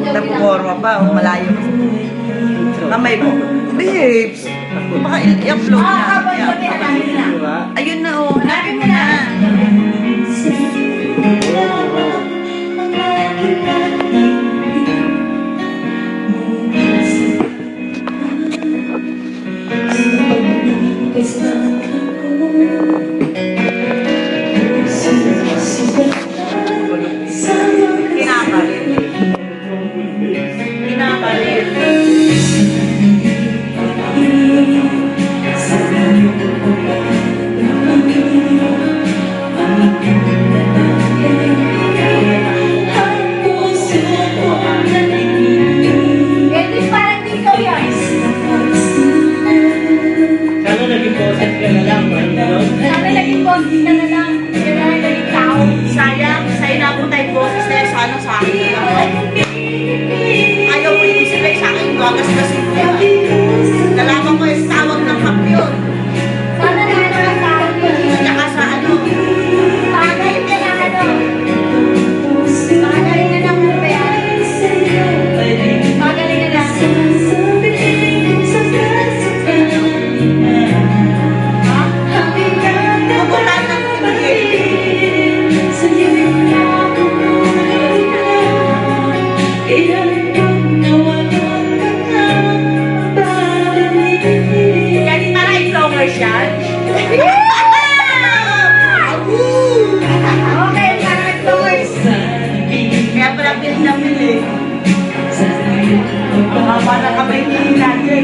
Napuporma pa, malayo. Kamay mo. Babes! Baka i-upload na. Ayun na oh, hanapin mo na. Sayang, sa'yo na po tayo boses na yun, sana sa akin na lang. Ayaw mo yung sila sa akin, gagas-gasin ko yan. Nalaman ko yung tawag ng kampiyon. Sana na ano ang tawag yun? At saka sa ano. Pagaling na lang ano? Pagaling na lang ano ba yan? Pagaling na lang. Mabutan ng yan para i-flowers yan. Okay, para nag-flowers. Kaya pala pinapili. Ang haba na kamay ni Lagi.